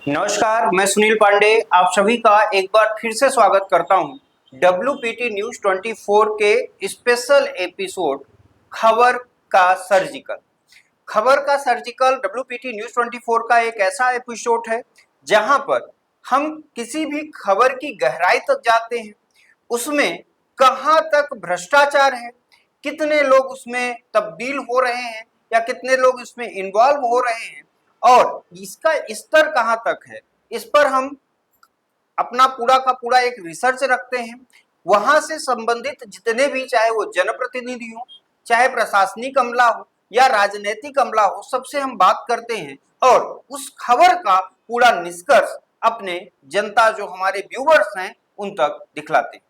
नमस्कार, मैं सुनील पांडे आप सभी का एक बार फिर से स्वागत करता हूं WPT न्यूज 24 के स्पेशल एपिसोड खबर का सर्जिकल WPT न्यूज 24 का एक ऐसा एपिसोड है जहां पर हम किसी भी खबर की गहराई तक जाते हैं, उसमें कहां तक भ्रष्टाचार है, कितने लोग उसमें तब्दील हो रहे हैं या कितने लोग इसमें इन्वॉल्व हो रहे हैं और इसका स्तर कहां तक है, इस पर हम अपना पूरा का पूरा एक रिसर्च रखते हैं। वहां से संबंधित जितने भी, चाहे वो जनप्रतिनिधि हो, चाहे प्रशासनिक अमला हो या राजनीतिक अमला हो, सबसे हम बात करते हैं और उस खबर का पूरा निष्कर्ष अपने जनता, जो हमारे व्यूवर्स हैं, उन तक दिखलाते हैं।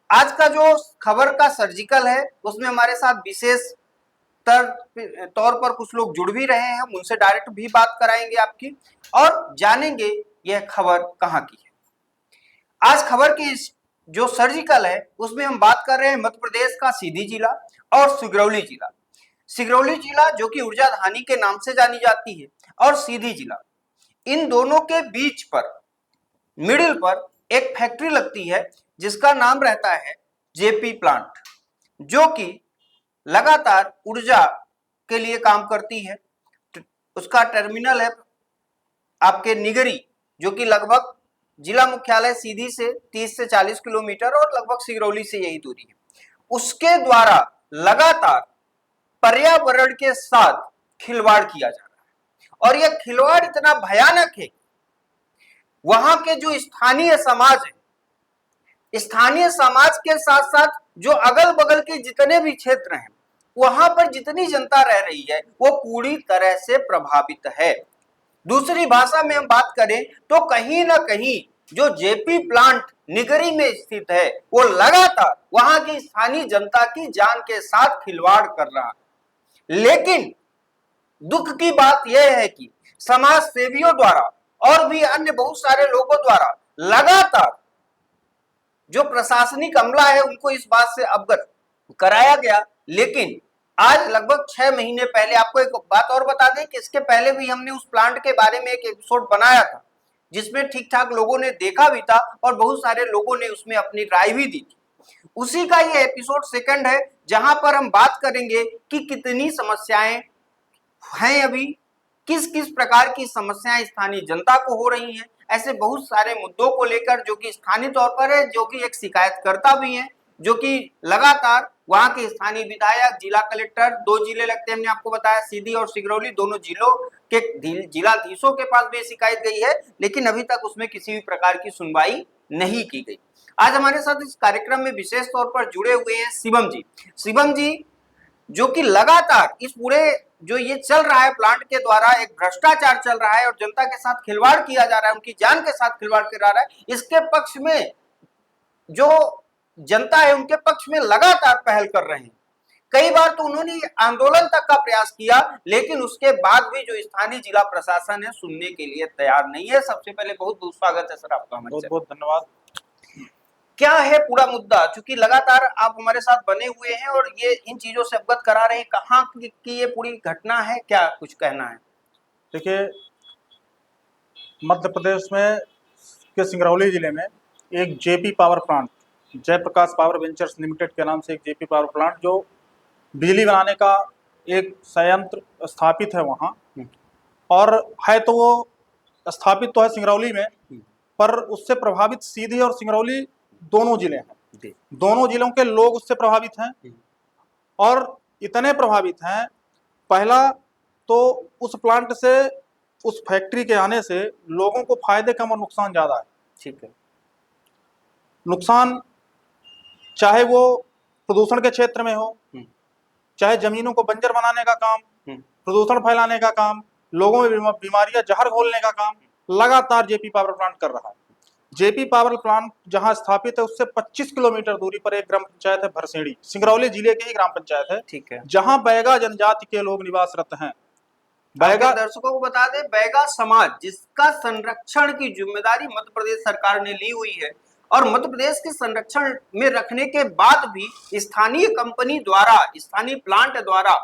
आज का जो खबर का सर्जिकल है उसमें हमारे साथ विशेष तौर पर कुछ लोग जुड़ भी रहे हैं, हम उनसे डायरेक्ट भी बात कराएंगे आपकी और जानेंगे यह खबर कहां की है। आज खबर की जो सर्जिकल है उसमें हम बात कर रहे हैं मध्य प्रदेश का सीधी जिला और सिंगरौली जिला। सिंगरौली जिला जो कि ऊर्जा धानी के नाम से जानी जाती है और सीधी जिला, इन दोनों के बीच पर मिडिल पर एक फैक्ट्री लगती है जिसका नाम रहता है जेपी प्लांट, जो कि लगातार ऊर्जा के लिए काम करती है। उसका टर्मिनल है आपके निगरी, जो कि लगभग जिला मुख्यालय सीधी से 30 से 40 किलोमीटर और लगभग सिंगरौली से यही दूरी है। उसके द्वारा लगातार पर्यावरण के साथ खिलवाड़ किया जा रहा है और यह खिलवाड़ इतना भयानक है, वहां के जो स्थानीय समाज है, स्थानीय समाज के साथ साथ जो अगल बगल के जितने भी क्षेत्र हैं, वहां पर जितनी जनता रह रही है वो पूरी तरह से प्रभावित है। दूसरी भाषा में हम बात करें तो कहीं ना कहीं जो जेपी प्लांट निगरी में स्थित है वो लगातार वहां की स्थानीय जनता की जान के साथ खिलवाड़ कर रहा है। लेकिन दुख की बात यह है कि समाज सेवियों द्वारा और भी अन्य बहुत सारे लोगों द्वारा लगातार जो प्रशासनिक अमला है उनको इस बात से अवगत कराया गया। लेकिन आज लगभग 6 महीने पहले, आपको एक बात और बता दें कि इसके पहले भी हमने उस प्लांट के बारे में एक एपिसोड बनाया था जिसमें ठीक ठाक लोगों ने देखा भी था और बहुत सारे लोगों ने उसमें अपनी राय भी दी थी। उसी का ये एपिसोड सेकंड है जहां पर हम बात करेंगे कि कितनी समस्याएं हैं, अभी किस किस प्रकार की समस्याएं स्थानीय जनता को हो रही हैं। ऐसे बहुत सारे मुद्दों को लेकर जो कि स्थानीय तौर पर है, जो कि एक शिकायतकर्ता भी हैं, जो कि लगातार वहां के स्थानीय विधायक, जिला कलेक्टर, 2 जिले लगते हैं, हमने आपको बताया सीधी और सिंगरौली, दोनों जिलों के जिलाधीशों के पास भी शिकायत गई है, लेकिन अभी तक उसमें किसी भी प्रकार की सुनवाई नहीं की गई। आज हमारे साथ इस कार्यक्रम में विशेष तौर पर जुड़े हुए हैं शिवम जी, जो कि लगातार इस पूरे जो ये चल रहा है प्लांट के द्वारा एक भ्रष्टाचार चल रहा है और जनता के साथ खिलवाड़ किया जा रहा है, उनकी जान के साथ खिलवाड़ किया जा रहा है, इसके पक्ष में जो जनता है उनके पक्ष में लगातार पहल कर रहे हैं। कई बार तो उन्होंने आंदोलन तक का प्रयास किया, लेकिन उसके बाद भी जो स्थानीय जिला प्रशासन है सुनने के लिए तैयार नहीं है। सबसे पहले बहुत बहुत स्वागत है सर आपका हमारे। बहुत बहुत धन्यवाद। क्या है पूरा मुद्दा, क्योंकि लगातार आप हमारे साथ बने हुए हैं और ये इन चीजों से अवगत करा रहे हैं, कहाँ की ये पूरी घटना है, क्या कुछ कहना है? देखिए, मध्य प्रदेश में के सिंगरौली जिले में एक JP power plant, Jaiprakash power ventures limited के नाम से एक जेपी पावर प्लांट, जो बिजली बनाने का एक संयंत्र स्थापित है वहाँ, और है तो वो स्थापित तो है सिंगरौली में, पर उससे प्रभावित सीधी और सिंगरौली दोनों जिले हैं। दोनों जिलों के लोग उससे प्रभावित हैं और इतने प्रभावित हैं, पहला तो उस प्लांट से, उस फैक्ट्री के आने से लोगों को फायदे कम और नुकसान ज्यादा है। ठीक है। नुकसान चाहे वो प्रदूषण के क्षेत्र में हो, चाहे जमीनों को बंजर बनाने का काम, प्रदूषण फैलाने का काम, लोगों में बीमारियां, जहर घोलने का काम लगातार जेपी पावर प्लांट कर रहा है। जेपी पावर प्लांट जहां स्थापित है उससे 25 किलोमीटर दूरी पर एक ग्राम पंचायत है भरसेड़ी, सिंगरौली जिले की ही ग्राम पंचायत है। ठीक है। जहां बैगा जनजाति के लोग निवासरत हैं। बैगा दर्शकों को बता दें, बैगा समाज जिसका संरक्षण की जिम्मेदारी मध्य प्रदेश सरकार ने ली हुई है और मध्य प्रदेश के संरक्षण में रखने के बाद भी स्थानीय कंपनी द्वारा, स्थानीय प्लांट द्वारा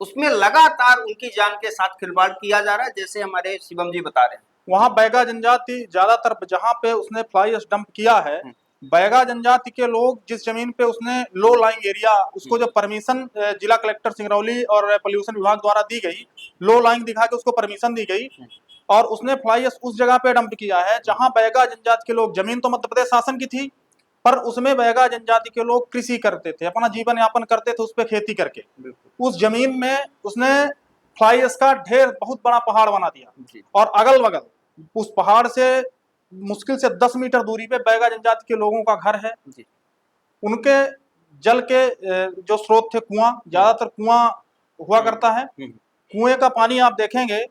उसमें लगातार उनकी जान के साथ खिलवाड़ किया जा रहा है, जैसे हमारे शिवम जी बता रहे हैं। वहां बैगा जनजाति ज्यादातर जहां पे उसने फ्लाई एश डंप किया है, बैगा जनजाति के लोग जिस जमीन पे उसने लो लाइंग एरिया, उसको जो परमिशन जिला कलेक्टर सिंगरौली और पोल्यूशन विभाग द्वारा दी गई, लो लाइंग दिखा के उसको परमिशन दी गई और उसने फ्लाई एश उस जगह पे डंप किया है जहां बैगा जनजाति के लोग, जमीन तो मध्य प्रदेश शासन की थी पर उसमें बैगा जनजाति के लोग कृषि करते थे, अपना जीवन यापन करते थे उस पर खेती करके। उस जमीन में उसने फ्लाई एश का ढेर बहुत बड़ा पहाड़ बना दिया और अगल बगल उस पहाड़ से मुश्किल से 10 मीटर दूरी पे बैगा जनजाति के लोगों का घर है। उनके जल के जो स्रोत थे कुआं, ज्यादातर कुआं हुआ करता है। कुएं का पानी आप देखेंगे,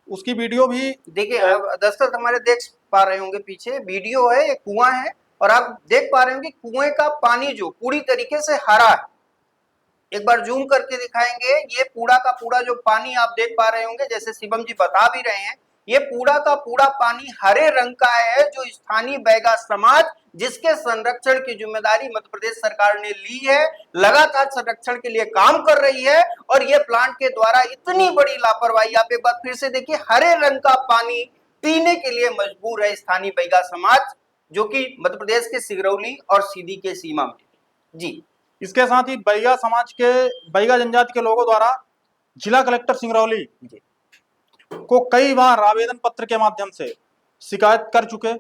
उसकी वीडियो भी देखिए, अब दस्तक हमारे देख पा रहे होंगे, पीछे वीडियो है, एक कुआं है और आप देख पा रहे होंगे कुएं का पानी जो पूरी तरीके से हरा है। एक बार जूम करके दिखाएंगे, ये पूरा का पूरा जो पानी आप देख पा रहे होंगे, जैसे शिवम जी बता भी रहे हैं, ये पूरा का पूरा पानी हरे रंग का है, जो स्थानीय बैगा समाज जिसके संरक्षण की जिम्मेदारी मध्य प्रदेश सरकार ने ली है, लगातार संरक्षण के लिए काम कर रही है और ये प्लांट के द्वारा इतनी बड़ी लापरवाही, आप एक बार फिर से देखिए, हरे रंग का पानी पीने के लिए मजबूर है स्थानीय बैगा समाज, जो कि मध्य प्रदेश के सिंगरौली और सीधी के सीमा में। जी, इसके साथ ही बैगा समाज के, बैगा जनजाति के लोगों द्वारा जिला कलेक्टर सिंगरौली को कई बार आवेदन पत्र के माध्यम से शिकायत कर चुके।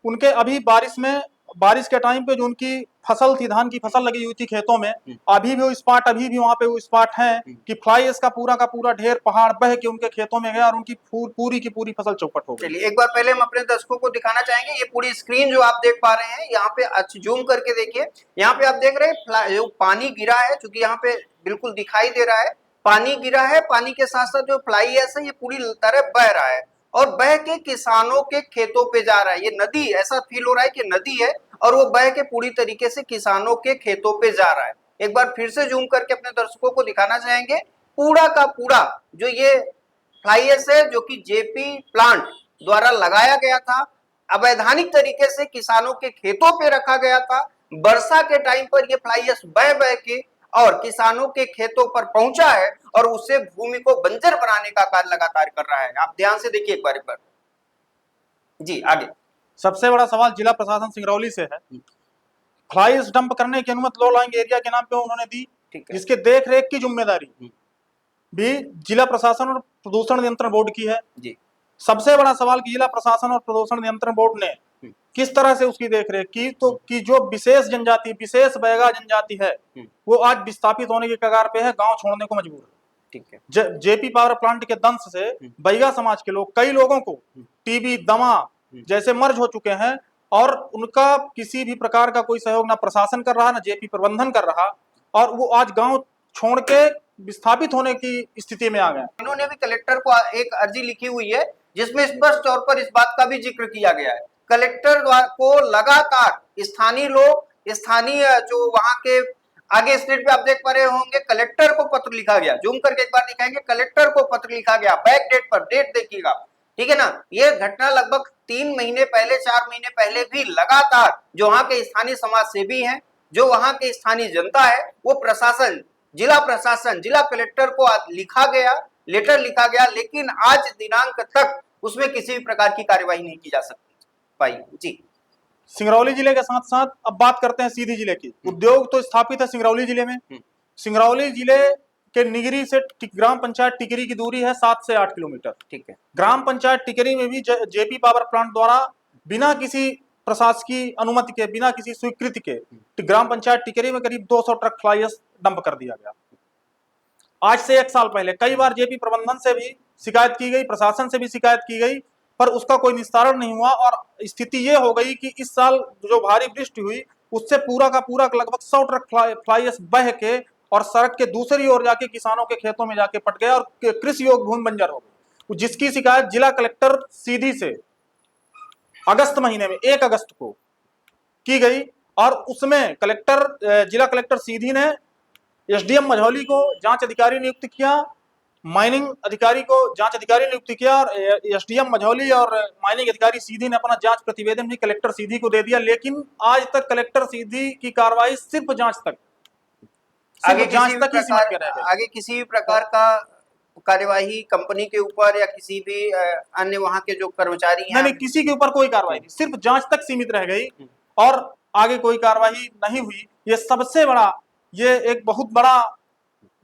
उनके अभी बारिश के टाइम पे जो उनकी फसल थी, धान की फसल लगी हुई थी खेतों में, अभी भी वो स्पॉट, अभी भी वहां पे वो स्पॉट है कि फ्लाई एश का पूरा ढेर पहाड़ बह के उनके खेतों में गया और उनकी पूरी की पूरी फसल चौपट हो गई। चलिए एक बार पहले हम अपने दर्शकों को दिखाना चाहेंगे, ये पूरी स्क्रीन जो आप देख पा रहे हैं, यहाँ पे जूम करके देखिए, यहाँ पे आप देख रहे हैं जो पानी गिरा है, चूंकि यहाँ पे बिल्कुल दिखाई दे रहा है, पानी गिरा है, पानी के साथ साथ जो फ्लाई एश है ये पूरी तरह बह रहा है और बह के किसानों के खेतों पे जा रहा है। ये नदी, ऐसा फील हो रहा है कि नदी है और वो बह के पूरी तरीके से किसानों के खेतों पे जा रहा है। एक बार फिर से जूम करके अपने दर्शकों को दिखाना चाहेंगे, पूरा का पूरा जो ये फ्लाई एश है, जो कि जेपी प्लांट द्वारा लगाया गया था, अवैधानिक तरीके से किसानों के खेतों पे रखा गया था। वर्षा के टाइम पर ये फ्लाई एश बह बह के और किसानों के खेतों पर पहुंचा है और उससे भूमि को बंजर बनाने का कार्य लगातार कर रहा है। आप ध्यान से देखिए एक बार। जी आगे। सबसे बड़ा सवाल जिला प्रशासन सिंगरौली से है। फ्लाई एश डंप करने की अनुमति लो लाइंग एरिया के नाम पे उन्होंने दी, जिसके देख रेख की जिम्मेदारी भी जिला प्रशासन और प्रदूषण नियंत्रण बोर्ड की है। जी। सबसे बड़ा सवाल कि जिला प्रशासन और प्रदूषण नियंत्रण बोर्ड ने किस तरह से उसकी देखरेख की, तो कि जो विशेष जनजाति, विशेष बैगा जनजाति है, वो आज विस्थापित होने के कगार पे है, गांव छोड़ने को मजबूर है। ठीक है। जेपी पावर प्लांट के दंश से बैगा समाज के लोग, कई लोगों को टीबी, दमा जैसे मर्ज हो चुके हैं और उनका किसी भी प्रकार का कोई सहयोग ना प्रशासन कर रहा, ना जेपी प्रबंधन कर रहा और वो आज गांव छोड़ के विस्थापित होने की स्थिति में आ गए। इन्होंने भी कलेक्टर को एक अर्जी लिखी हुई है जिसमें स्पष्ट तौर पर इस बात का भी जिक्र किया गया है। कलेक्टर को लगातार स्थानीय लोग, स्थानीय जो वहां के आगे स्टेट पे आप देख पा रहे होंगे, कलेक्टर को पत्र लिखा गया, जूम करके एक बार दिखाएंगे, कलेक्टर को पत्र लिखा गया, बैक डेट पर, डेट देखिएगा, ठीक है ना। ये घटना लगभग 3 महीने पहले, 4 महीने पहले भी लगातार जो वहां के स्थानीय समाज सेवी हैं, जो वहां के स्थानीय जनता है, वो प्रशासन, जिला प्रशासन, जिला कलेक्टर को लिखा गया, लेटर लिखा गया, लेकिन आज दिनांक तक उसमें किसी भी प्रकार की कार्यवाही नहीं की जा सकती पाई। जी। सिंगरौली जिले के साथ साथ अब बात करते हैं सीधी जिले की। उद्योग तो स्थापित है सिंगरौली जिले में। सिंगरौली जिले के निगरी से ग्राम पंचायत टिकरी की दूरी है 7 से 8 किलोमीटर। ठीक है। ग्राम पंचायत टिकरी में भी जेपी पावर प्लांट द्वारा बिना किसी प्रशासकीय अनुमति के, बिना किसी स्वीकृति के, ग्राम पंचायत टिकरी में करीब 200 ट्रक फ्लाई एश डंप कर दिया गया। आज से 1 साल पहले कई बार जेपी प्रबंधन से भी शिकायत की गई, प्रशासन से भी शिकायत की गई, पर उसका कोई निस्तारण नहीं हुआ और स्थिति ये हो गई कि इस साल जो भारी वृष्टि हुई उससे पूरा का पूरा लगभग 100 ट्रक फ्लाई एश बह के और सड़क के दूसरी ओर जाके किसानों के खेतों में जाके पट गया और कृषि योग्य भूमि बंजर हो गई, जिसकी शिकायत जिला कलेक्टर सीधी से अगस्त महीने में 1 अगस्त को की गई और उसमें जिला कलेक्टर सीधी ने एसडीएम मझौली को जांच अधिकारी नियुक्त किया, माइनिंग अधिकारी को जांच अधिकारी नियुक्त किया और एसडीएम मझौली और माइनिंग अधिकारी सीधी ने अपना जांच प्रतिवेदन भी कलेक्टर सीधी को दे दिया, लेकिन आज तक कलेक्टर सीधी की कार्रवाई सिर्फ जांच तक, आगे किसी भी प्रकार का कार्यवाही कंपनी के ऊपर या किसी भी अन्य वहां के जो कर्मचारी हैं? नहीं, किसी के ऊपर कोई कार्रवाई नहीं, सिर्फ जांच तक सीमित रह गई और आगे कोई कार्रवाई नहीं हुई। ये सबसे बड़ा, ये एक बहुत बड़ा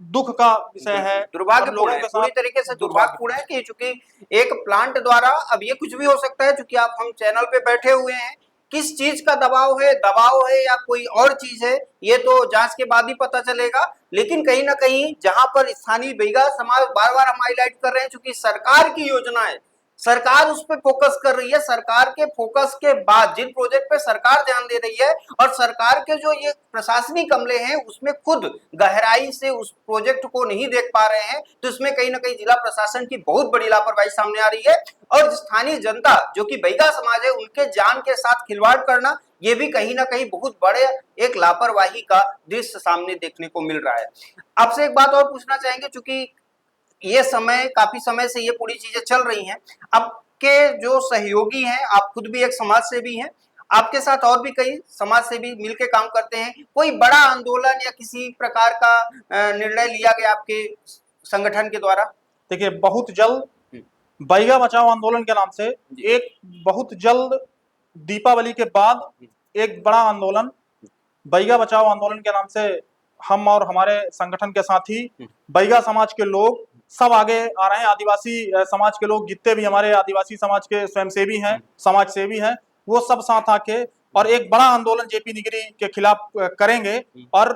दुख का विषय है, दुर्भाग्यपूर्ण है, पूरी तरीके से दुर्भाग्यपूर्ण है कि चूंकि एक प्लांट द्वारा, अब ये कुछ भी हो सकता है, चूंकि आप हम चैनल पे बैठे हुए हैं, किस चीज का दबाव है या कोई और चीज है, ये तो जांच के बाद ही पता चलेगा। लेकिन कहीं ना कहीं जहां पर स्थानीय बैगा समाज, बार बार हम हाईलाइट कर रहे हैं, चूंकि सरकार की योजना है, सरकार उस पर फोकस कर रही है, सरकार के फोकस के बाद जिन प्रोजेक्ट पे सरकार ध्यान दे रही है और सरकार के जो ये प्रशासनिक अमले हैं उसमें खुद गहराई से उस प्रोजेक्ट को नहीं देख पा रहे हैं, तो इसमें कहीं ना कहीं जिला प्रशासन की बहुत बड़ी लापरवाही सामने आ रही है। और स्थानीय जनता जो कि बैगा समाज है, उनके जान के साथ खिलवाड़ करना, ये भी कहीं ना कहीं बहुत बड़े एक लापरवाही का दृश्य सामने देखने को मिल रहा है। आपसे एक बात और पूछना चाहेंगे, चूंकि ये समय, काफी समय से ये पूरी चीजें चल रही हैं, आपके जो सहयोगी हैं, आप खुद भी एक समाज सेवी हैं, आपके साथ और भी कई समाज सेवी मिलकर काम करते हैं, कोई बड़ा आंदोलन या किसी प्रकार का निर्णय लिया गया आपके संगठन के द्वारा? देखिए, बहुत जल्द बैगा बचाओ आंदोलन के नाम से एक, बहुत जल्द दीपावली के बाद एक बड़ा आंदोलन बैगा बचाओ आंदोलन के नाम से हम और हमारे संगठन के साथी बैगा समाज के लोग सब आगे आ रहे हैं। आदिवासी समाज के लोग, जितने भी हमारे आदिवासी समाज के स्वयंसेवी हैं, समाज सेवी हैं, वो सब साथ आके और एक बड़ा आंदोलन जेपी निगरी के खिलाफ करेंगे। और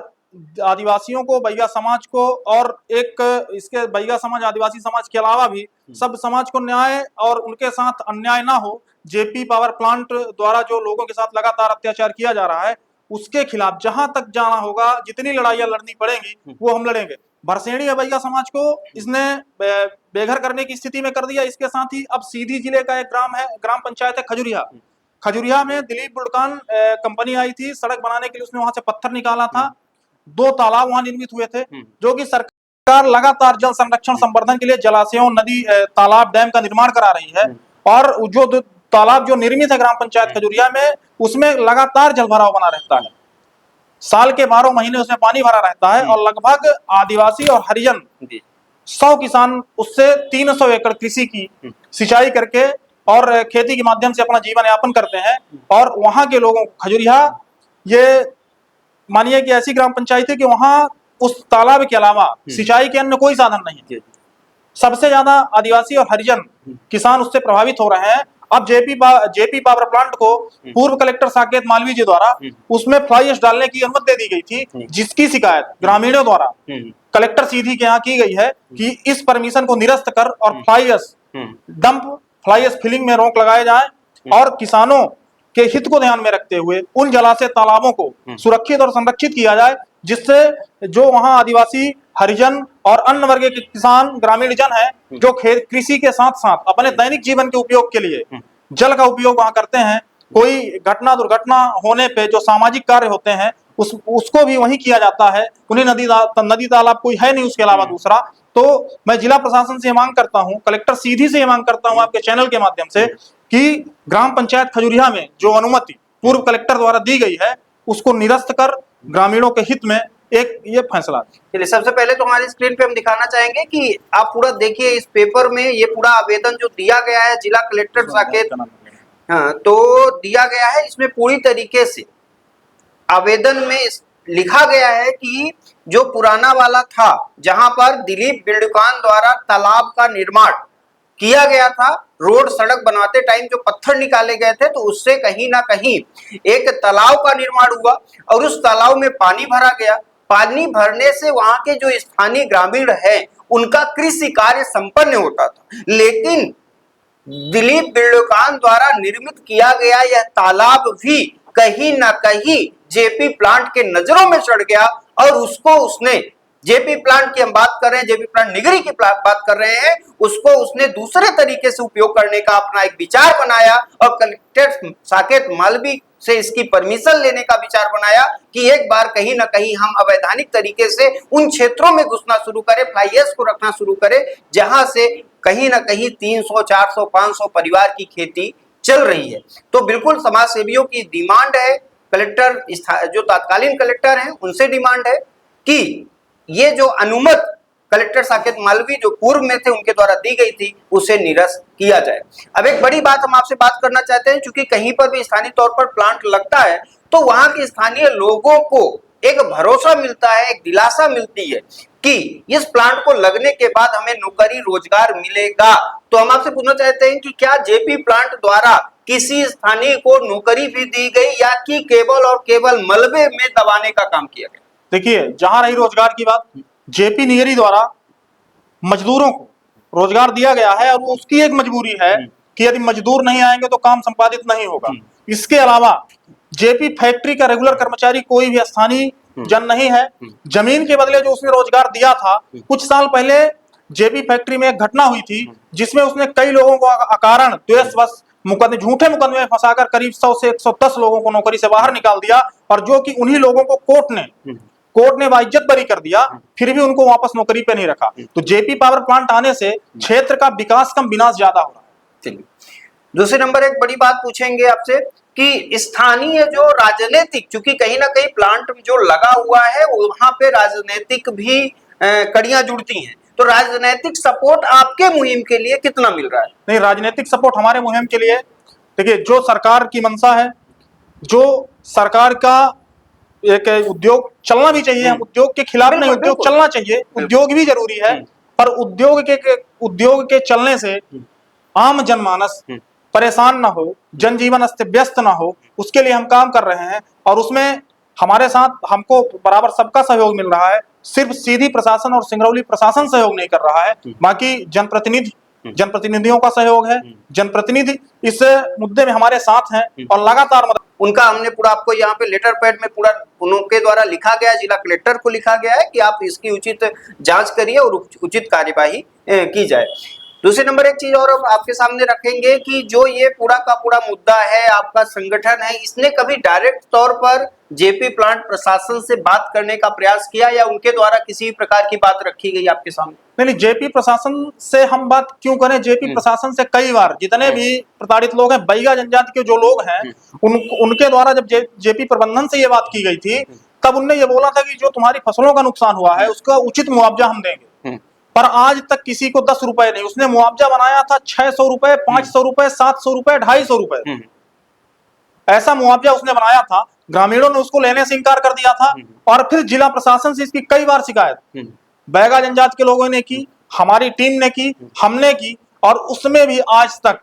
आदिवासियों को, बैगा समाज को, और एक इसके बैगा समाज, आदिवासी समाज के अलावा भी सब समाज को न्याय और उनके साथ अन्याय ना हो, जेपी पावर प्लांट द्वारा जो लोगों के साथ लगातार अत्याचार किया जा रहा है, उसके खिलाफ जहां तक जाना होगा, जितनी लड़ाइयां लड़नी पड़ेंगी वो हम लड़ेंगे। भरसेड़ी है बैगा समाज को इसने बेघर करने की स्थिति में कर दिया। इसके साथ ही अब सीधी जिले का एक ग्राम है, ग्राम पंचायत है खजुरिया। खजुरिया में दिलीप बुल्कान कंपनी आई थी सड़क बनाने के लिए, उसने वहां से पत्थर निकाला था, 2 तालाब वहां निर्मित हुए थे, जो कि सरकार लगातार जल संरक्षण संवर्धन के लिए जलाशयों, नदी, तालाब, डैम का निर्माण करा रही है। और जो तालाब जो निर्मित है ग्राम पंचायत खजुरिया में, उसमें लगातार जल भराव बना रहता है, साल के 12 महीने उसमें पानी भरा रहता है। और लगभग आदिवासी और हरिजन 100 किसान उससे 300 एकड़ कृषि की सिंचाई करके और खेती के माध्यम से अपना जीवन यापन करते हैं। और वहां के लोगों, खजुरिया ये मानिए कि ऐसी ग्राम पंचायत है कि वहां उस तालाब के अलावा सिंचाई के अन्य कोई साधन नहीं है। सबसे ज्यादा आदिवासी और हरिजन किसान उससे प्रभावित हो रहे हैं। अब जेपी पावर प्लांट को पूर्व कलेक्टर साकेत मालवीय जी द्वारा उसमें फ्लाई ऐश डालने की अनुमति दे दी गई थी, जिसकी शिकायत ग्रामीणों द्वारा कलेक्टर सीधी के यहाँ की गई है कि इस परमिशन को निरस्त कर और फ्लाई ऐश फिलिंग में रोक लगाए जाए और किसानों के हित को ध्यान में रखते हुए उन जलाशय तालाबों को सुरक्षित और संरक्षित किया जाए, जिससे जो वहां आदिवासी, हरिजन और अन्य वर्ग के किसान, ग्रामीण जन है, जो कृषि के साथ साथ अपने दैनिक जीवन के उपयोग के लिए जल का उपयोग वहां करते हैं, कोई घटना दुर्घटना होने पे जो सामाजिक कार्य होते हैं उसको भी वहीं किया जाता है। उन्हें नदी तालाब कोई है नहीं उसके अलावा दूसरा। तो मैं जिला प्रशासन से मांग करता हूं, कलेक्टर सीधी से मांग करता हूं आपके चैनल के माध्यम से, कि ग्राम पंचायत खजुरिया में जो अनुमति पूर्व कलेक्टर द्वारा दी गई है उसको निरस्त कर ग्रामीणों के हित में एक ये फैसला। चलिए, सबसे पहले तो हमारी स्क्रीन पे हम दिखाना चाहेंगे कि आप पूरा देखिए, इस पेपर में ये पूरा आवेदन जो दिया गया है जिला कलेक्टर साकेत, हाँ, तो दिया गया है, इसमें पूरी तरीके से आवेदन में लिखा गया है कि जो पुराना वाला था, जहां पर दिलीप बिल्डकान द्वारा तालाब का निर्माण किया गया था, रोड सड़क बनाते टाइम जो पत्थर निकाले गए थे, तो उससे कहीं ना कहीं एक तालाब का निर्माण हुआ और उस तालाब में पानी भरा गया। पानी भरने से वहां के जो स्थानीय ग्रामीण हैं उनका कृषि कार्य संपन्न होता था। लेकिन दिलीप बिल्डकान द्वारा निर्मित किया गया यह तालाब भी कहीं ना कहीं जेपी प्लांट के नजरों में चढ़ गया और उसको उसने, जेपी प्लांट की हम बात कर रहे हैं, जेपी प्लांट निगरी की बात कर रहे हैं, उसको उसने दूसरे तरीके से उपयोग करने का अपना एक विचार बनाया और कलेक्टर साकेत मालवीय से इसकी परमिशन लेने का विचार बनाया कि एक बार कहीं ना कहीं हम अवैधानिक तरीके से उन क्षेत्रों में घुसना शुरू करें, फ्लाई ऐश को रखना शुरू करें, जहां से कहीं ना कहीं 300, 400, 500 परिवार की खेती चल रही है। तो बिल्कुल समाज सेवियों की डिमांड है, कलेक्टर, जो तत्कालीन कलेक्टर हैं, उनसे डिमांड है कि ये जो अनुमत कलेक्टर साकेत मालवी जो पूर्व में थे उनके द्वारा दी गई थी उसे निरस्त किया जाए। अब एक बड़ी बात हम आपसे बात करना चाहते हैं, क्योंकि कहीं पर भी स्थानीय तौर पर प्लांट लगता है तो वहां के स्थानीय लोगों को एक भरोसा मिलता है, एक दिलासा मिलती है कि इस प्लांट को लगने के बाद हमें नौकरी रोजगार मिलेगा। तो हम आपसे पूछना चाहते हैं कि क्या जेपी प्लांट द्वारा किसी स्थानीय को नौकरी भी दी गई या कि केवल और केवल मलबे में दबाने का काम किया गया? देखिए, जहां रही रोजगार की बात, जेपी निगरी द्वारा मजदूरों को रोजगार दिया गया है और उसकी एक मजबूरी है कि यदि मजदूर नहीं आएंगे तो काम संपादित नहीं होगा। इसके अलावा जेपी फैक्ट्री का रेगुलर कर्मचारी कोई भी स्थानीय जन नहीं है। जमीन के बदले जो उसने रोजगार दिया था, कुछ साल पहले जेपी फैक्ट्री में एक घटना हुई थी जिसमें उसने कई लोगों को अकारण द्वेषवश झूठे मुकदमे में फंसाकर करीब 100 से 110 लोगों को नौकरी से बाहर निकाल दिया, और जो कि उन्हीं लोगों को कोर्ट ने बाइज्जत बरी कर दिया, फिर भी उनको वापस नौकरी पे नहीं रखा। तो जेपी पावर प्लांट आने से क्षेत्र का विकास कम विनाश ज्यादा हो रहा है। चलिए, दूसरे नंबर एक बड़ी बात पूछेंगे आपसे कि स्थानीय जो राजनीतिक, चूंकि कहीं ना कहीं प्लांट जो लगा हुआ है वहां पे राजनीतिक भी कड़ियां जुड़ती हैं, तो राजनीतिक सपोर्ट आपके मुहिम के लिए कितना मिल रहा है? नहीं, राजनीतिक सपोर्ट हमारे मुहिम के लिए, देखिए, जो सरकार की मंशा है, जो सरकार का एक उद्योग चलना भी चाहिए, हम उद्योग के खिलाफ नहीं, उद्योग चलना चाहिए, उद्योग भी जरूरी है, पर उद्योग के चलने से आम जनमानस परेशान ना हो, जनजीवन अस्त व्यस्त ना हो, उसके लिए हम काम कर रहे हैं। और उसमें हमारे साथ हमको बराबर सबका सहयोग मिल रहा है, सिर्फ सीधी प्रशासन और सिंगरौली प्रशासन सहयोग नहीं कर रहा है, बाकी जनप्रतिनिधियों का सहयोग है। जनप्रतिनिधि इस मुद्दे में हमारे साथ हैं और लगातार मदद। उनका हमने पूरा आपको यहाँ पे लेटर पैड में पूरा उनके द्वारा लिखा गया है, जिला कलेक्टर को लिखा गया है कि आप इसकी उचित जांच करिए और उचित कार्यवाही की जाए। दूसरे नंबर एक चीज और हम आपके सामने रखेंगे कि जो ये पूरा का पूरा मुद्दा है, आपका संगठन है, इसने कभी डायरेक्ट तौर पर जेपी प्लांट प्रशासन से बात करने का प्रयास किया या उनके द्वारा किसी प्रकार की बात रखी गई आपके सामने? नहीं, जेपी प्रशासन से हम बात क्यों करें, जेपी प्रशासन से कई बार जितने भी प्रताड़ित लोग हैं, बैगा जनजाति के जो लोग हैं, उनके द्वारा जब जेपी प्रबंधन से ये बात की गई थी, तब उनने ये बोला था कि जो तुम्हारी फसलों का नुकसान हुआ है उसका उचित मुआवजा हम देंगे, पर आज तक किसी को 10 रुपए नहीं। उसने मुआवजा बनाया था 600 रुपए, 500 रुपए, 700 रुपए, 250 रुपए, ऐसा मुआवजा उसने बनाया था। ग्रामीणों ने उसको लेने से इनकार कर दिया था और फिर जिला प्रशासन से इसकी कई बार शिकायत बैगा जनजाति के लोगों ने की, हमारी टीम ने की, हमने की, और उसमें भी आज तक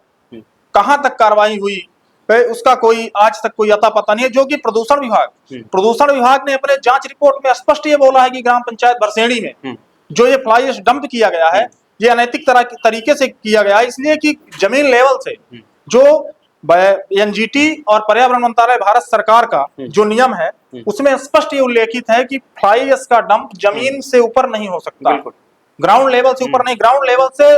कहां तक कार्रवाई हुई उसका कोई आज तक कोई अता पता नहीं है। जो कि प्रदूषण विभाग ने अपने जांच रिपोर्ट में स्पष्ट ये बोला है कि ग्राम पंचायत भरसेड़ी में जो ये फ्लाई एश डंप किया गया है, ये अनैतिक तरीके से किया गया है, इसलिए कि जमीन लेवल से जो एनजीटी और पर्यावरण मंत्रालय भारत सरकार का जो नियम है उसमें स्पष्ट ये उल्लेखित है कि फ्लाई एश का डंप जमीन से ऊपर नहीं हो सकता, ग्राउंड लेवल से ऊपर नहीं, ग्राउंड लेवल से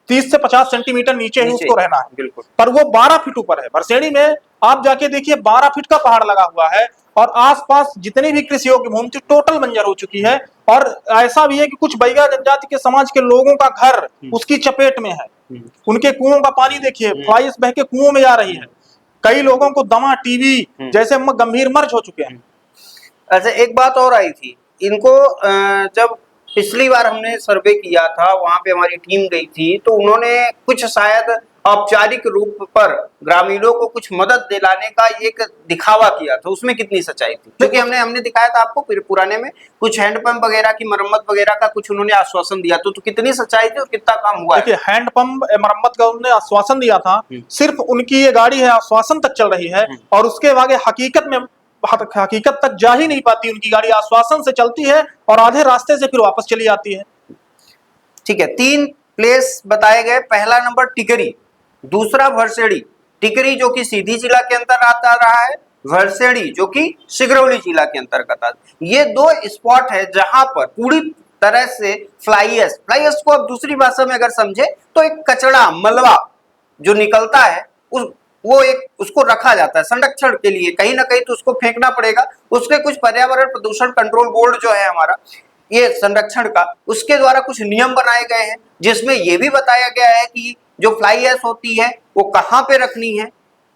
30 से 50 सेंटीमीटर नीचे ही उसको रहना है, पर वो 12 फीट ऊपर है। भरसेड़ी में आप जाके देखिए 12 फीट का पहाड़ लगा हुआ है और आसपास जितनी भी कृषि योग्य भूमि थी टोटल बंजर हो चुकी है। और ऐसा भी है कि कुछ बैगा जनजाति के समाज के लोगों का घर उसकी चपेट में है, उनके कुओं का पानी देखिए, फ्लाई एश बह के कुओं में जा रही है, कई लोगों को दमा, टीबी जैसे गंभीर मर्ज हो चुके हैं। अच्छा, एक बात और आई थी, इनको जब पिछली बार हमने सर्वे किया था, वहां पे हमारी टीम गई थी, तो उन्होंने कुछ शायद औपचारिक रूप पर ग्रामीणों को कुछ मदद दिलाने का एक दिखावा किया था, उसमें कितनी सच्चाई थी? क्योंकि हमने दिखाया था आपको पुराने में कुछ हैंडपंप वगैरह की मरम्मत वगैरह का कुछ उन्होंने आश्वासन दिया, तो कितनी सच्चाई थी और कितना काम हुआ? देखिए, हैंडपंप मरम्मत का उन्होंने आश्वासन दिया था, सिर्फ उनकी ये गाड़ी है आश्वासन तक चल रही है और उसके आगे हकीकत तक जा ही नहीं पाती। उनकी गाड़ी आश्वासन से चलती है और आधे रास्ते से फिर वापस चली जाती है। ठीक है, 3 प्लेस बताए गए, पहला नंबर टिकरी, दूसरा भरसेड़ी। टिकरी जो कि सीधी जिला के अंतर्गत आता रहा है, भरसेड़ी जो कि सिंगरौली जिला के अंतर्गत आता है। ये 2 स्पॉट है जहां पर पूरी तरह से फ्लाई एश को अब दूसरी भाषा में अगर समझे तो एक कचरा, मलबा जो निकलता है वो एक उसको रखा जाता है संरक्षण के लिए, कहीं ना कहीं तो उसको फेंकना पड़ेगा। उसके कुछ पर्यावरण प्रदूषण कंट्रोल बोर्ड जो है हमारा ये संरक्षण का, उसके द्वारा कुछ नियम बनाए गए हैं जिसमें यह भी बताया गया है कि जो फ्लाई एश होती है वो कहाँ पे रखनी है,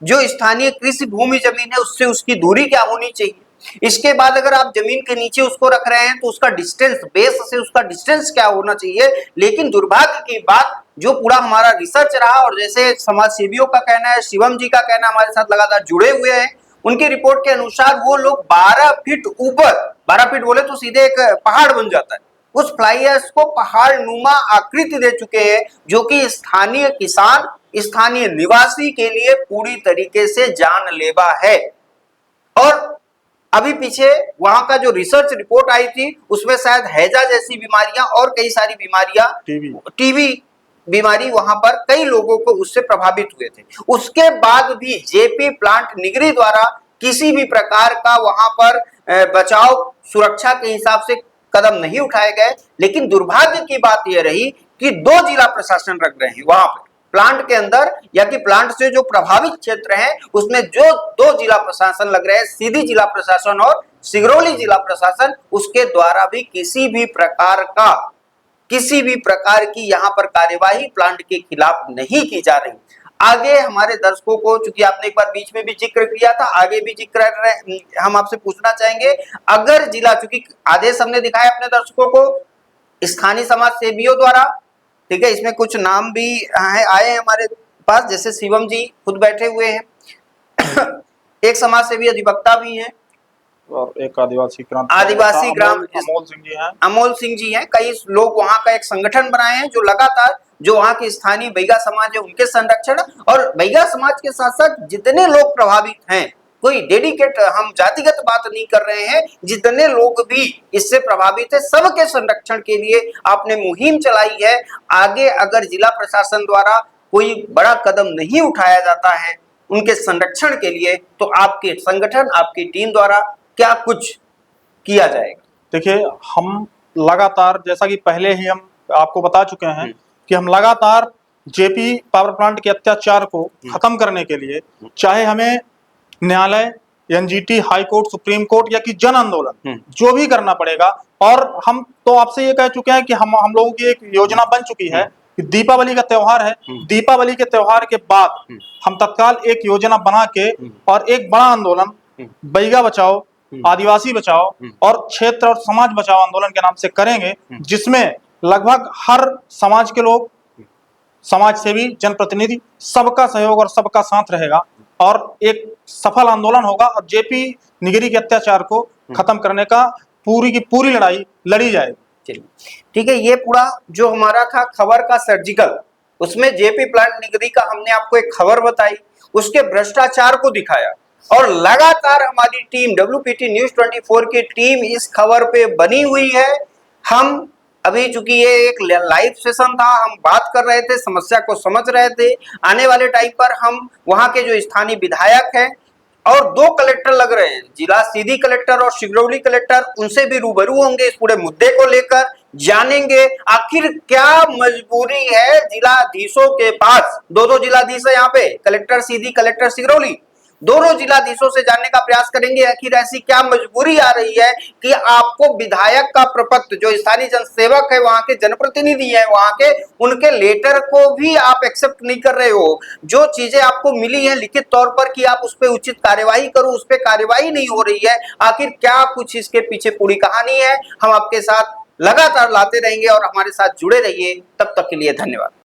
जो स्थानीय कृषि भूमि जमीन है उससे उसकी दूरी क्या होनी चाहिए, इसके बाद अगर आप जमीन के नीचे उसको रख रहे हैं तो उसका डिस्टेंस, बेस से उसका डिस्टेंस क्या होना चाहिए। लेकिन दुर्भाग्य की बात, जो पूरा हमारा रिसर्च रहा और जैसे समाज सेवियों का कहना है, शिवम जी का कहना हमारे साथ लगातार जुड़े हुए हैं, उनकी रिपोर्ट के अनुसार वो लोग 12 फीट ऊपर, 12 फीट बोले तो सीधे एक पहाड़ बन जाता है, उस फ्लाई ऐश को पहाड़ नुमा आकृति दे चुके हैं, जो कि स्थानीय किसान, स्थानीय निवासी के लिए पूरी तरीके से जानलेवा है। और अभी पीछे वहां का जो रिसर्च रिपोर्ट आई थी उसमें शायद हैजा जैसी बीमारियां और कई सारी बीमारियां, टीबी बीमारी वहां पर कई लोगों को उससे प्रभावित हुए थे। उसके बाद भी जेपी प्लांट निगरी द्वारा किसी भी प्रकार का वहां पर बचाव सुरक्षा के हिसाब से कदम नहीं उठाए गए। लेकिन दुर्भाग्य की बात यह रही कि 2 जिला प्रशासन रख रहे हैं वहां पर प्लांट के अंदर, या कि प्लांट से जो प्रभावित क्षेत्र है उसमें जो 2 जिला प्रशासन लग रहे हैं, सीधी जिला प्रशासन और सिगरौली जिला प्रशासन, उसके द्वारा भी किसी भी प्रकार की यहाँ पर कार्यवाही प्लांट के खिलाफ नहीं की जा रही। आगे हमारे दर्शकों को, चूंकि आपने एक बार बीच में भी जिक्र किया था, आगे भी जिक्र हम आपसे पूछना चाहेंगे, अगर जिला, चूंकि आदेश हमने दिखाया अपने दर्शकों को स्थानीय समाज सेवियों द्वारा, ठीक है, इसमें कुछ नाम भी आए हैं हमारे पास, जैसे शिवम जी खुद बैठे हुए हैं एक समाज सेवी अधिवक्ता भी हैं और एक आदिवासी ग्राम अमोल सिंह जी हैं। कई लोग वहां का एक संगठन बनाए हैं जो लगातार जो वहां के स्थानीय बैगा समाज है उनके संरक्षण, और बैगा समाज के साथ साथ जितने लोग प्रभावित हैं, कोई डेडिकेट, हम जातिगत बात नहीं कर रहे हैं, जितने लोग भी इससे प्रभावित है सबके संरक्षण के लिए आपने मुहिम चलाई है। आगे अगर जिला प्रशासन द्वारा कोई बड़ा कदम नहीं उठाया जाता है उनके संरक्षण के लिए, तो आपके संगठन, आपकी टीम द्वारा क्या कुछ किया जाएगा? देखिए, हम लगातार, जैसा कि पहले ही हम आपको बता चुके हैं कि हम लगातार जेपी पावर प्लांट के अत्याचार को खत्म करने के लिए, चाहे हमें न्यायालय, NGT, high court, supreme court या कि जन आंदोलन जो भी करना पड़ेगा, और हम तो आपसे ये कह चुके हैं कि हम लोगों की एक योजना बन चुकी है कि दीपावली का त्योहार है, दीपावली के त्योहार के बाद हम तत्काल एक योजना बना के और एक बड़ा आंदोलन बैगा बचाओ, आदिवासी बचाओ और क्षेत्र और समाज बचाओ आंदोलन के नाम से करेंगे, जिसमें लगभग हर समाज के लोग, समाज सेवी, जनप्रतिनिधि, सबका सहयोग और सबका साथ रहेगा और एक सफल आंदोलन होगा और जेपी निगरी के अत्याचार को खत्म करने का पूरी की पूरी लड़ाई लड़ी जाएगी। ठीक है, ये पूरा जो हमारा था खबर का सर्जिकल, उसमें जेपी प्लांट निगरी का हमने आपको एक खबर बताई, उसके भ्रष्टाचार को दिखाया, और लगातार हमारी टीम WPT न्यूज़ 24 की टीम इस खबर पे बनी हुई है। हम अभी, चूंकि ये एक लाइव सेशन था, हम बात कर रहे थे, समस्या को समझ रहे थे। आने वाले टाइम पर हम वहां के जो स्थानीय विधायक हैं और 2 कलेक्टर लग रहे हैं, जिला सीधी कलेक्टर और सिगरौली कलेक्टर, उनसे भी रूबरू होंगे, इस पूरे मुद्दे को लेकर जानेंगे आखिर क्या मजबूरी है जिलाधीशों के पास। 2 जिलाधीश है यहाँ पे, कलेक्टर सीधी, कलेक्टर सिगरौली, दोनों जिलाधीशों से जानने का प्रयास करेंगे आखिर ऐसी क्या मजबूरी आ रही है कि आपको विधायक का प्रपत्र, जो स्थानीय जनसेवक है, वहां के जनप्रतिनिधि है वहां के, उनके लेटर को भी आप एक्सेप्ट नहीं कर रहे हो। जो चीजें आपको मिली है लिखित तौर पर कि आप उस पर उचित कार्यवाही करो, उस पर कार्यवाही नहीं हो रही है। आखिर क्या कुछ इसके पीछे पूरी कहानी है, हम आपके साथ लगातार लाते रहेंगे और हमारे साथ जुड़े रहिए। तब तक के लिए धन्यवाद।